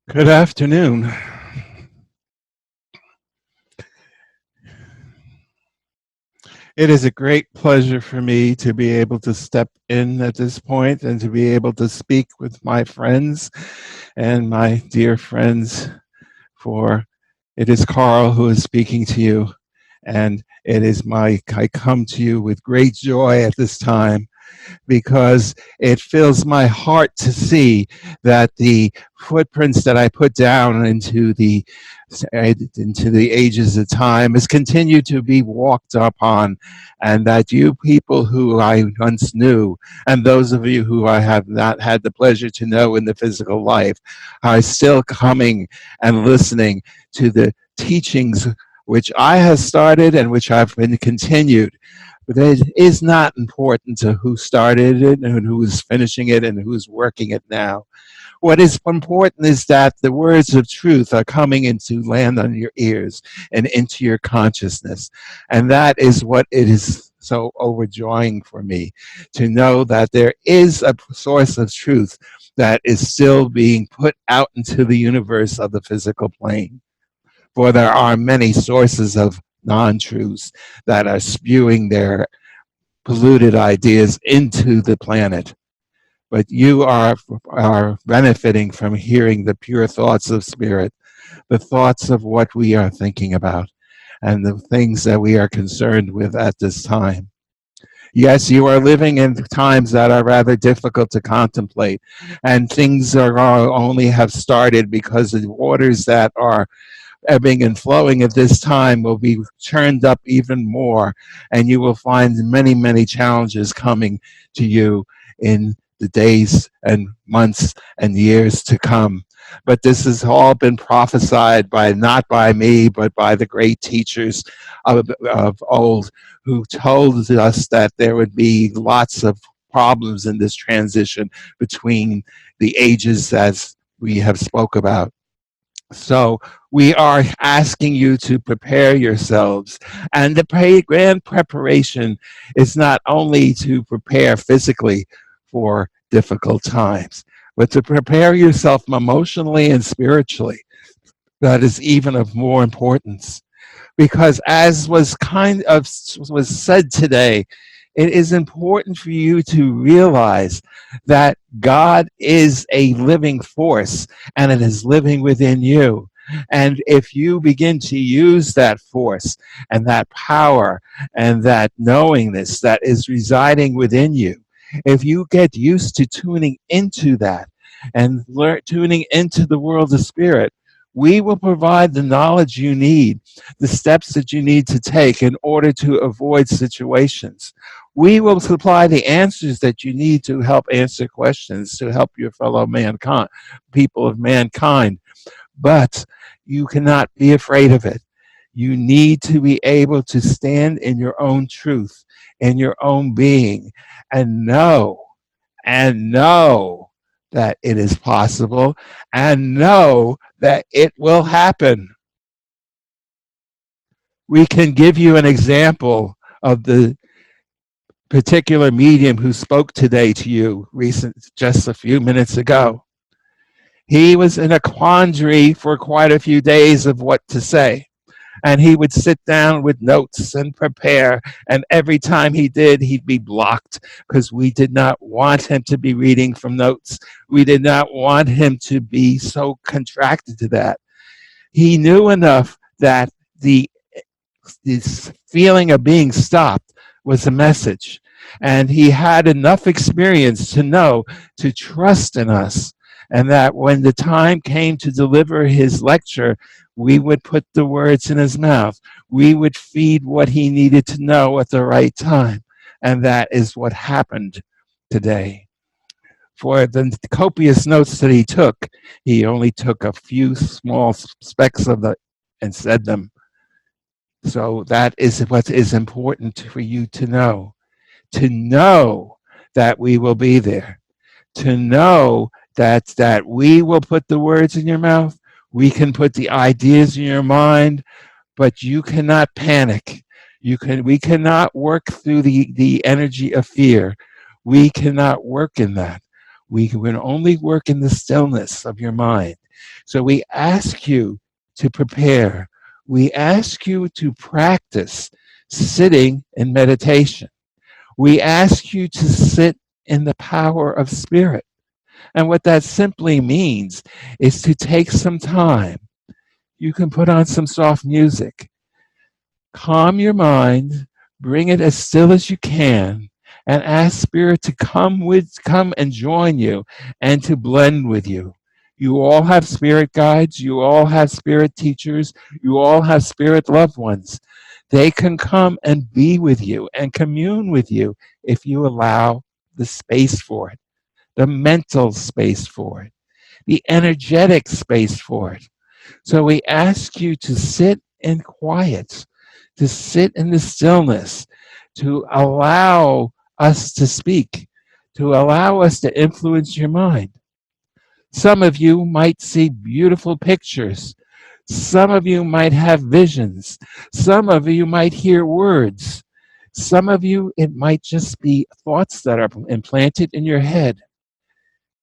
Good afternoon. It is a great pleasure for me to be able to step in at this point and to be able to speak with my friends and my dear friends. For it is Carl who is speaking to you, and I come to you with great joy at this time, because it fills my heart to see that the footprints that I put down into the ages of time has continued to be walked upon, and that you people who I once knew, and those of you who I have not had the pleasure to know in the physical life, are still coming and listening to the teachings which I have started and which have been continued. But it is not important to who started it and who is finishing it and who's working it now. What is important is that the words of truth are coming into land on your ears and into your consciousness. And that is what it is so overjoying for me, to know that there is a source of truth that is still being put out into the universe of the physical plane. For there are many sources of non-truths that are spewing their polluted ideas into the planet. But you are benefiting from hearing the pure thoughts of spirit, the thoughts of what we are thinking about, and the things that we are concerned with at this time. Yes, you are living in times that are rather difficult to contemplate, and things are only have started because the waters that are ebbing and flowing at this time will be churned up even more, and you will find many, many challenges coming to you in the days and months and years to come. But this has all been prophesied by, not by me, but by the great teachers of old, who told us that there would be lots of problems in this transition between the ages as we have spoke about. So we are asking you to prepare yourselves. And the grand preparation is not only to prepare physically for difficult times, but to prepare yourself emotionally and spiritually. That is even of more importance. Because as was said today, it is important for you to realize that God is a living force, and it is living within you. And if you begin to use that force and that power and that knowingness that is residing within you, if you get used to tuning into that and tuning into the world of spirit, we will provide the knowledge you need, the steps that you need to take in order to avoid situations. We will supply the answers that you need to help answer questions, to help your fellow mankind, people of mankind. But you cannot be afraid of it. You need to be able to stand in your own truth, in your own being, and know that it is possible, and know that it will happen. We can give you an example of the particular medium who spoke today to you just a few minutes ago. He was in a quandary for quite a few days of what to say. And he would sit down with notes and prepare. And every time he did, he'd be blocked, because we did not want him to be reading from notes. We did not want him to be so contracted to that. He knew enough that this feeling of being stopped was a message. And he had enough experience to know to trust in us. And that when the time came to deliver his lecture, we would put the words in his mouth. We would feed what he needed to know at the right time. And that is what happened today. For the copious notes that he took, he only took a few small specks of the and said them. So that is what is important for you to know that we will be there, to know that we will put the words in your mouth, we can put the ideas in your mind, but you cannot panic. We cannot work through the energy of fear. We cannot work in that. We can only work in the stillness of your mind. So we ask you to prepare. We ask you to practice sitting in meditation. We ask you to sit in the power of spirit. And what that simply means is to take some time. You can put on some soft music, calm your mind, bring it as still as you can, and ask spirit to come and join you and to blend with you. You all have spirit guides, you all have spirit teachers, you all have spirit loved ones. They can come and be with you and commune with you if you allow the space for it, the mental space for it, the energetic space for it. So we ask you to sit in quiet, to sit in the stillness, to allow us to speak, to allow us to influence your mind. Some of you might see beautiful pictures. Some of you might have visions. Some of you might hear words. Some of you, it might just be thoughts that are implanted in your head.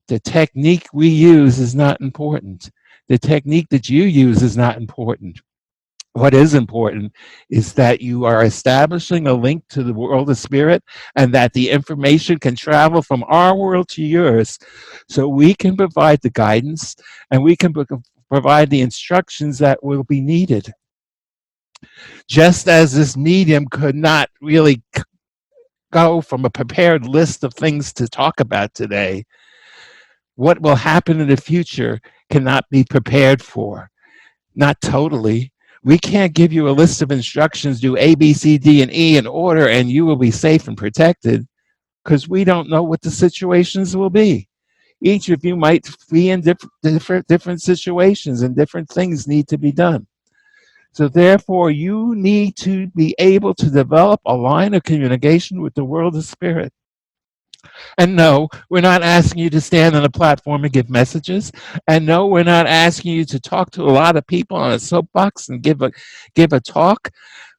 The technique we use is not important. The technique that you use is not important. What is important is that you are establishing a link to the world of spirit and that the information can travel from our world to yours so we can provide the guidance and we can provide the instructions that will be needed. Just as this medium could not really go from a prepared list of things to talk about today, what will happen in the future cannot be prepared for. Not totally. We can't give you a list of instructions, do A, B, C, D, and E in order, and you will be safe and protected, because we don't know what the situations will be. Each of you might be in different situations, and different things need to be done. So therefore, you need to be able to develop a line of communication with the world of spirit. And no, we're not asking you to stand on a platform and give messages. And no, we're not asking you to talk to a lot of people on a soapbox and give a talk.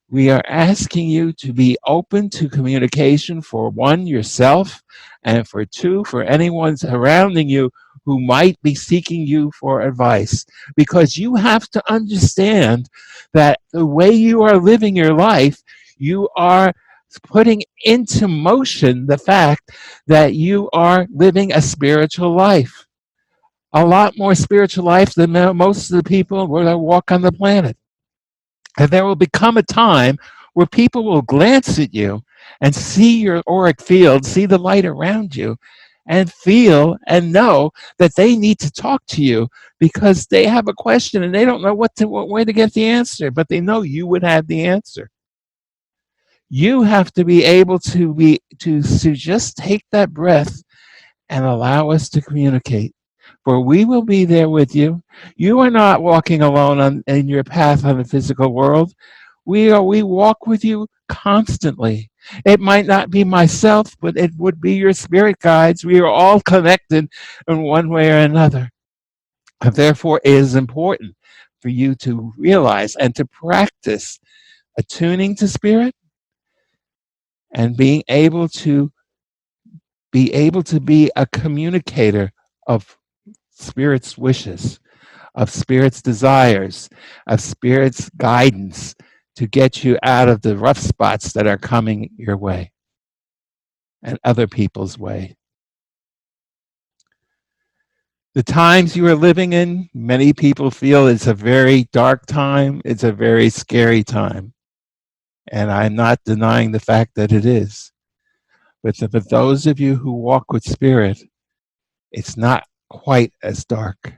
We are asking you to be open to communication for one, yourself, and for two, for anyone surrounding you who might be seeking you for advice. Because you have to understand that the way you are living your life, you are putting into motion the fact that you are living a spiritual life. A lot more spiritual life than most of the people that walk on the planet. And there will become a time where people will glance at you and see your auric field, see the light around you, and feel and know that they need to talk to you because they have a question and they don't know what way to get the answer, but they know you would have the answer. You have to be able to just take that breath and allow us to communicate. For we will be there with you. You are not walking alone in your path on the physical world. We walk with you constantly. It might not be myself, but it would be your spirit guides. We are all connected in one way or another. And therefore, it is important for you to realize and to practice attuning to spirit and being able to be a communicator of spirit's wishes, of spirit's desires, of spirit's guidance to get you out of the rough spots that are coming your way and other people's way. The times you are living in, many people feel it's a very dark time, it's a very scary time. And I'm not denying the fact that it is. But for those of you who walk with spirit, it's not quite as dark.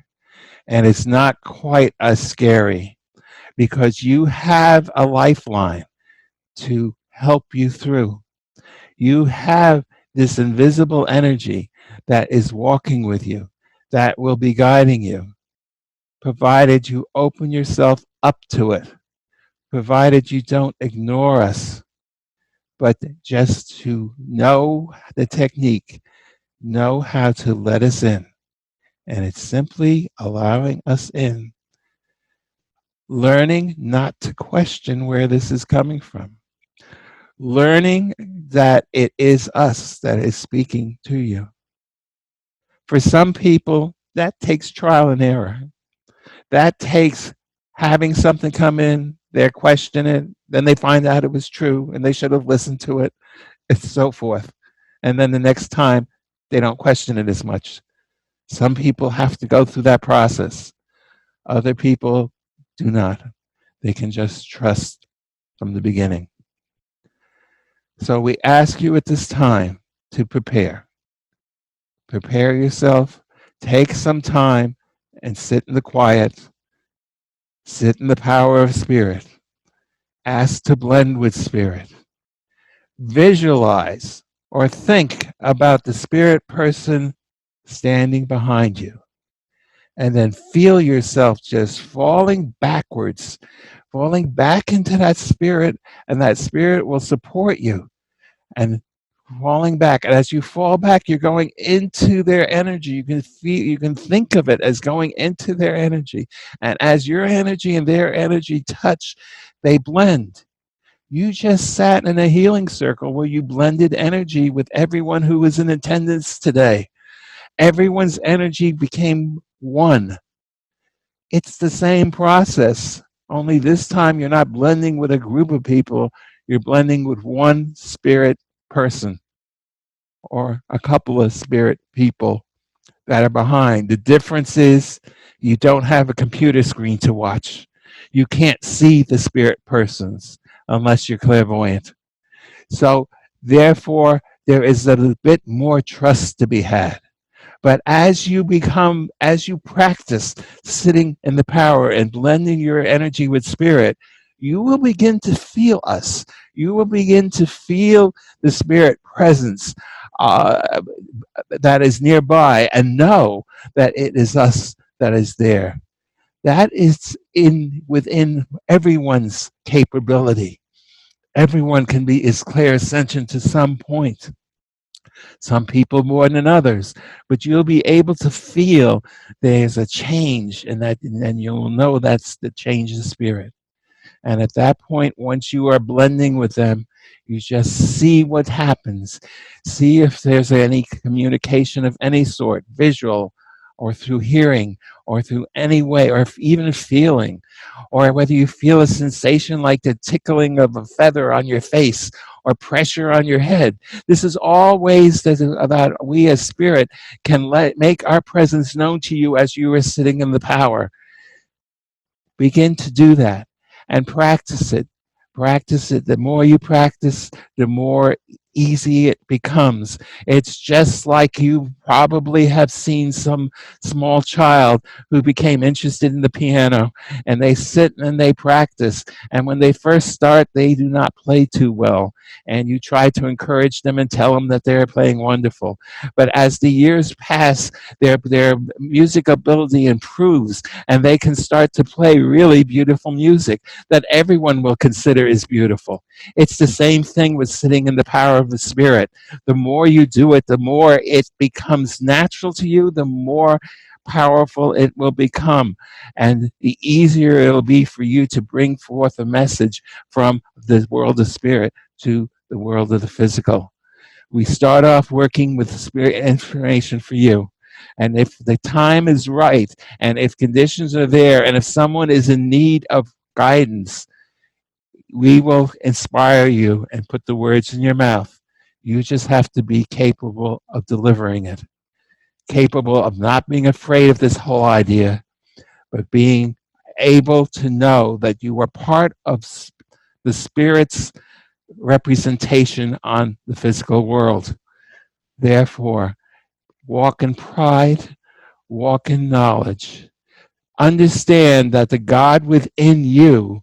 And it's not quite as scary because you have a lifeline to help you through. You have this invisible energy that is walking with you, that will be guiding you, provided you open yourself up to it, provided you don't ignore us, but just to know the technique, know how to let us in. And it's simply allowing us in, learning not to question where this is coming from, learning that it is us that is speaking to you. For some people, that takes trial and error. That takes having something come in, they're questioning it, then they find out it was true and they should have listened to it, and so forth. And then the next time, they don't question it as much. Some people have to go through that process. Other people do not. They can just trust from the beginning. So we ask you at this time to prepare. Prepare yourself. Take some time and sit in the quiet. Sit in the power of spirit. Ask to blend with spirit. Visualize or think about the spirit person standing behind you. And then feel yourself just falling backwards, falling back into that spirit, and that spirit will support you. And falling back. And as you fall back, you're going into their energy. You can feel, you can think of it as going into their energy. And as your energy and their energy touch, they blend. You just sat in a healing circle where you blended energy with everyone who was in attendance today. Everyone's energy became one. It's the same process, only this time you're not blending with a group of people, you're blending with one spirit person or a couple of spirit people that are behind. The difference is you don't have a computer screen to watch. You can't see the spirit persons unless you're clairvoyant. So, therefore, there is a little bit more trust to be had. But as you practice sitting in the power and blending your energy with spirit, you will begin to feel us. You will begin to feel the spirit presence uh, that is nearby and know that it is us that is there. That is in within everyone's capability. Everyone can be is clairsentient to some point. Some people more than others, but you'll be able to feel there's a change, and you'll know that's the change of spirit. And at that point, once you are blending with them, you just see what happens. See if there's any communication of any sort, visual or through hearing or through any way, or if even feeling, or whether you feel a sensation like the tickling of a feather on your face or pressure on your head. This is all ways that we as spirit can make our presence known to you as you are sitting in the power. Begin to do that and practice it. Practice it. The more you practice, the more easy it becomes. It's just like you probably have seen some small child who became interested in the piano, and they sit and they practice. And when they first start, they do not play too well. And you try to encourage them and tell them that they're playing wonderful. But as the years pass, their music ability improves, and they can start to play really beautiful music that everyone will consider is beautiful. It's the same thing with sitting in the power of the spirit. The more you do it, the more it becomes natural to you, the more powerful it will become, and the easier it'll be for you to bring forth a message from the world of spirit to the world of the physical. We start off working with spirit information for you. And if the time is right, and if conditions are there, and if someone is in need of guidance, we will inspire you and put the words in your mouth. You just have to be capable of delivering it, capable of not being afraid of this whole idea, but being able to know that you are part of the Spirit's representation on the physical world. Therefore, walk in pride, walk in knowledge. Understand that the God within you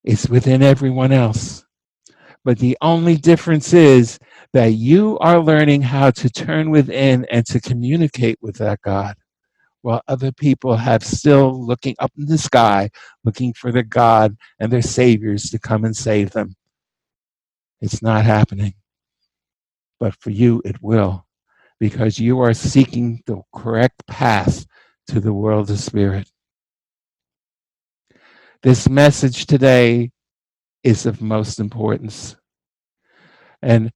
is within everyone else. But the only difference is that you are learning how to turn within and to communicate with that God, while other people have still looking up in the sky, looking for their God and their saviors to come and save them. It's not happening. But for you, it will, because you are seeking the correct path to the world of spirit. This message today is of most importance. And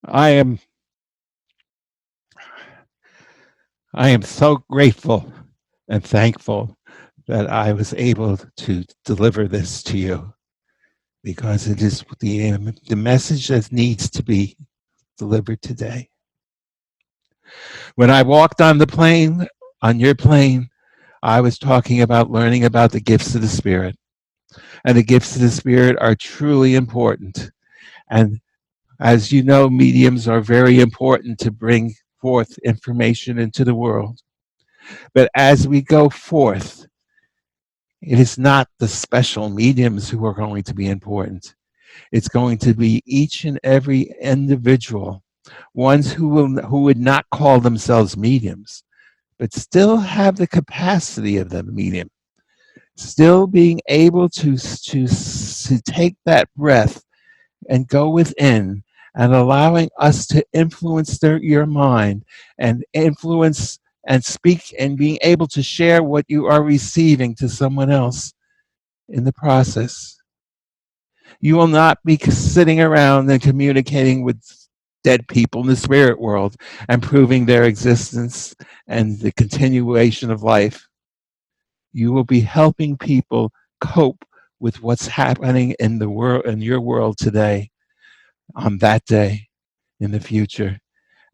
I am I am so grateful and thankful that I was able to deliver this to you, because it is the message that needs to be delivered today. When I walked on the plane, on your plane, I was talking about learning about the gifts of the Spirit. And the gifts of the Spirit are truly important. And as you know, mediums are very important to bring forth information into the world. But as we go forth, it is not the special mediums who are going to be important. It's going to be each and every individual, ones who would not call themselves mediums, but still have the capacity of the medium, still being able to take that breath and go within, and allowing us to influence your mind and influence and speak, and being able to share what you are receiving to someone else in the process. You will not be sitting around and communicating with dead people in the spirit world and proving their existence and the continuation of life. You will be helping people cope with what's happening in the world, in your world today, on that day, in the future.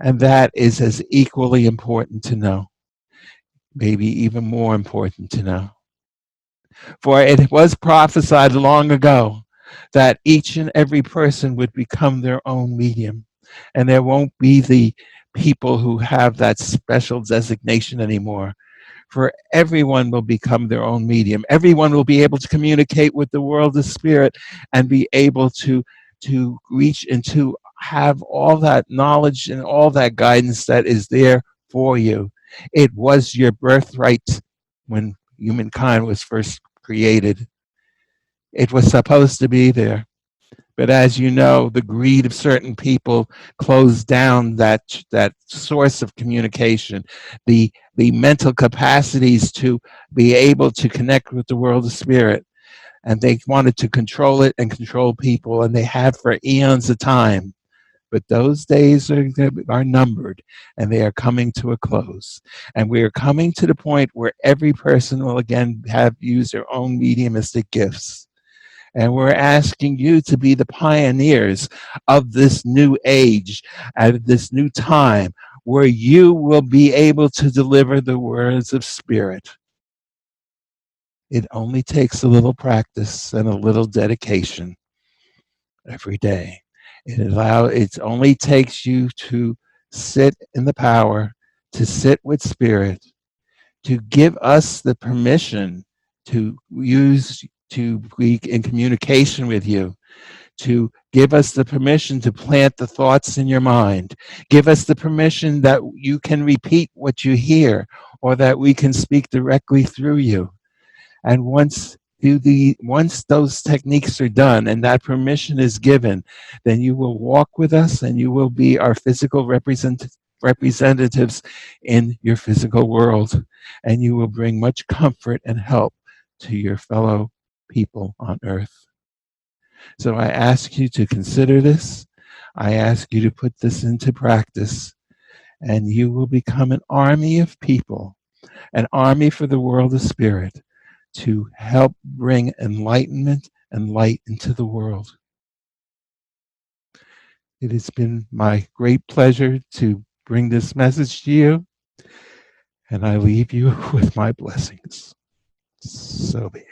And that is as equally important to know, maybe even more important to know. For it was prophesied long ago that each and every person would become their own medium. And there won't be the people who have that special designation anymore. For everyone will become their own medium. Everyone will be able to communicate with the world of spirit and be able to reach and to have all that knowledge and all that guidance that is there for you. It was your birthright when humankind was first created. It was supposed to be there. But as you know, the greed of certain people closed down that source of communication, the mental capacities to be able to connect with the world of spirit. And they wanted to control it and control people, and they have for eons of time. But those days are numbered, and they are coming to a close. And we are coming to the point where every person will again have used their own mediumistic gifts. And we're asking you to be the pioneers of this new age, of this new time, where you will be able to deliver the words of spirit. It only takes a little practice and a little dedication every day. It only takes you to sit in the power, to sit with spirit, to give us the permission to be in communication with you, to give us the permission to plant the thoughts in your mind, give us the permission that you can repeat what you hear, or that we can speak directly through you. And once those techniques are done and that permission is given, then you will walk with us and you will be our physical representatives in your physical world. And you will bring much comfort and help to your fellow people on earth. So I ask you to consider this. I ask you to put this into practice, and you will become an army of people, an army for the world of spirit, to help bring enlightenment and light into the world. It has been my great pleasure to bring this message to you, and I leave you with my blessings. So be it.